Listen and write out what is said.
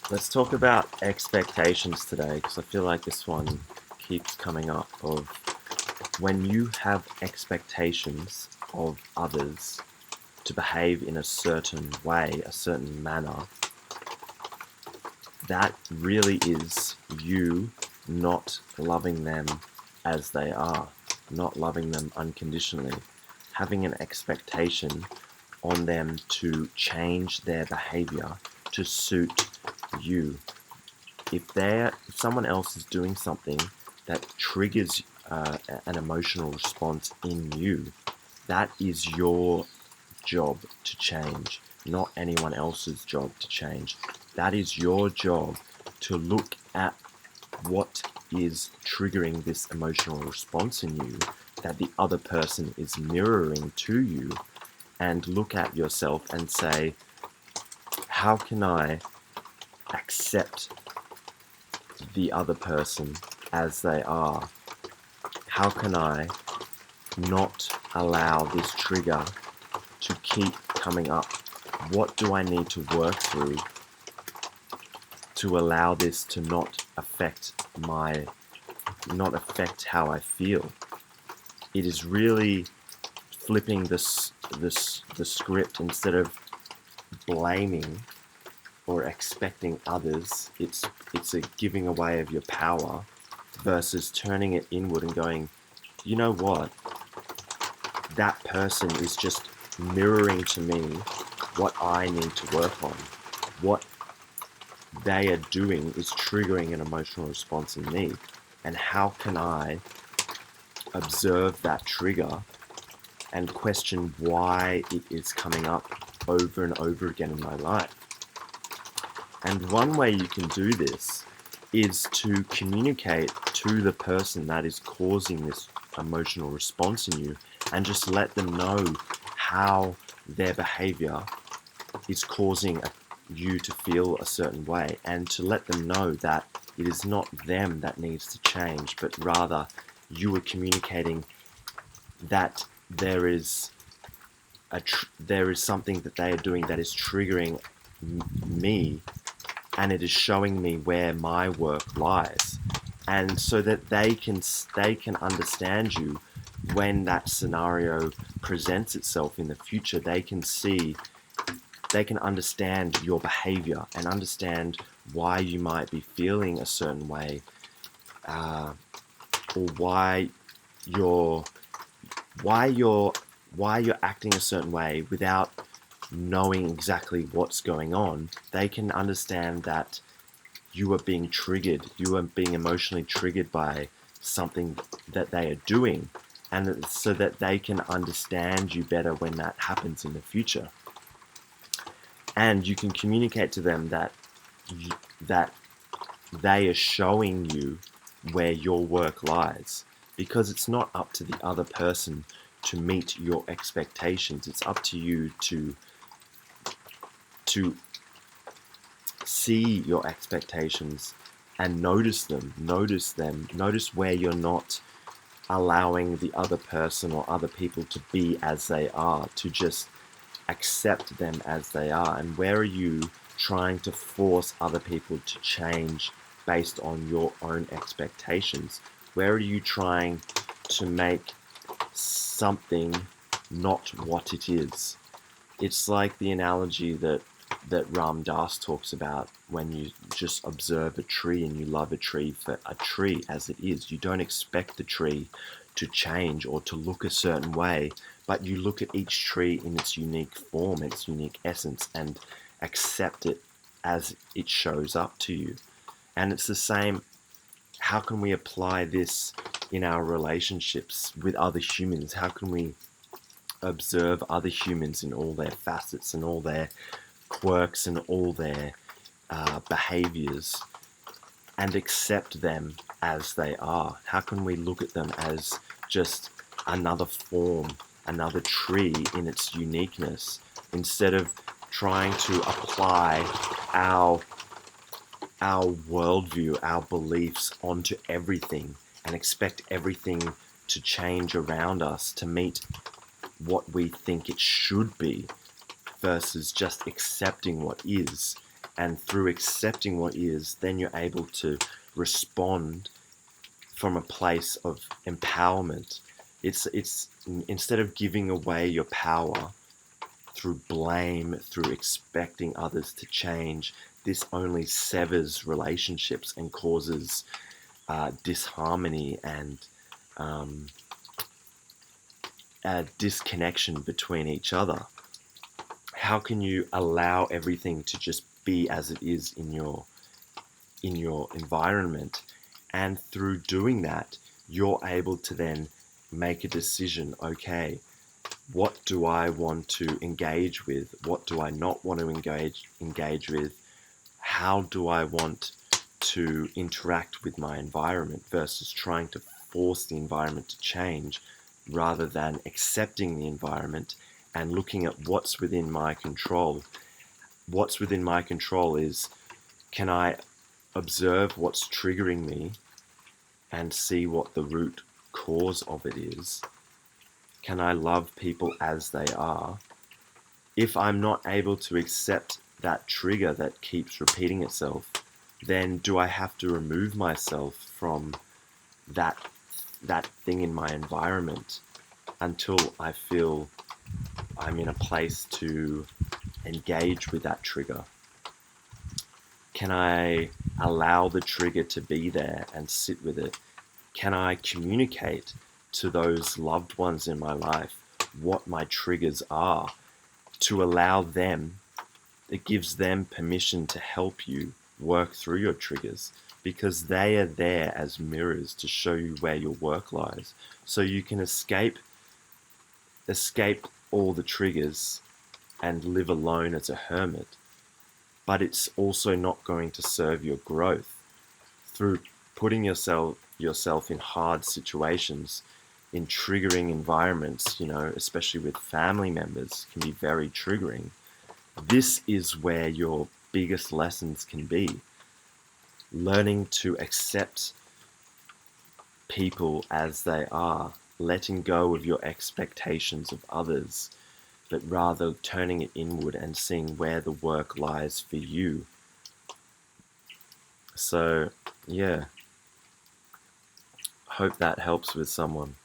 Let's talk about expectations today because I feel like this one keeps coming up of when you have expectations of others to behave in a certain way, a certain manner, that really is you not loving them as they are, not loving them unconditionally, having an expectation on them to change their behavior to suit you. If someone else is doing something that triggers an emotional response in you, that is your job to change, not anyone else's job to change. That is your job to look at what is triggering this emotional response in you that the other person is mirroring to you, and look at yourself and say, how can I accept the other person as they are? How can I not allow this trigger to keep coming up? What do I need to work through to allow this to not affect how I feel? It is really flipping the script. Instead of blaming or expecting others, it's a giving away of your power versus turning it inward and going, you know what? That person is just mirroring to me what I need to work on. What they are doing is triggering an emotional response in me. And how can I observe that trigger and question why it is coming up over and over again in my life? And one way you can do this is to communicate to the person that is causing this emotional response in you and just let them know how their behavior is causing you to feel a certain way, and to let them know that it is not them that needs to change, but rather you are communicating that there is something that they are doing that is triggering me, and it is showing me where my work lies, and so that they can understand you when that scenario presents itself in the future. They can understand your behavior and understand why you might be feeling a certain way, or you're why you're why you're acting a certain way without knowing exactly what's going on. They can understand that you are being triggered, you are being emotionally triggered by something that they are doing, and so that they can understand you better when that happens in the future. And you can communicate to them that they are showing you where your work lies, because it's not up to the other person to meet your expectations. It's up to you to see your expectations and notice where you're not allowing the other person or other people to be as they are, to just accept them as they are. And where are you trying to force other people to change based on your own expectations? Where are you trying to make something not what it is? It's like the analogy that Ram Dass talks about when you just observe a tree and you love a tree for a tree as it is. You don't expect the tree to change or to look a certain way, but you look at each tree in its unique form, its unique essence, and accept it as it shows up to you. And it's the same. How can we apply this in our relationships with other humans? How can we observe other humans in all their facets and all their quirks and all their behaviors, and accept them as they are? How can we look at them as just another form, another tree in its uniqueness, instead of trying to apply our worldview, our beliefs onto everything and expect everything to change around us to meet what we think it should be, versus just accepting what is And through accepting what is, then you're able to respond from a place of empowerment. It's instead of giving away your power through blame, through expecting others to change, this only severs relationships and causes disharmony and a disconnection between each other. How can you allow everything to just be as it is in your environment? And through doing that, you're able to then make a decision. Okay, what do I want to engage with? What do I not want to engage with? How do I want to interact with my environment versus trying to force the environment to change, rather than accepting the environment and looking at what's within my control. What's within my control is, can I observe what's triggering me and see what the root cause of it is? Can I love people as they are? If I'm not able to accept that trigger that keeps repeating itself, then do I have to remove myself from that thing in my environment until I feel I'm in a place to engage with that trigger? Can I allow the trigger to be there and sit with it? Can I communicate to those loved ones in my life what my triggers are, to allow them, it gives them permission to help you work through your triggers, because they are there as mirrors to show you where your work lies, so you can escape all the triggers and live alone as a hermit. But it's also not going to serve your growth. Through putting yourself in hard situations, in triggering environments, especially with family members, can be very triggering. This is where your biggest lessons can be. Learning to accept people as they are, letting go of your expectations of others, but rather turning it inward and seeing where the work lies for you. So, yeah, hope that helps with someone.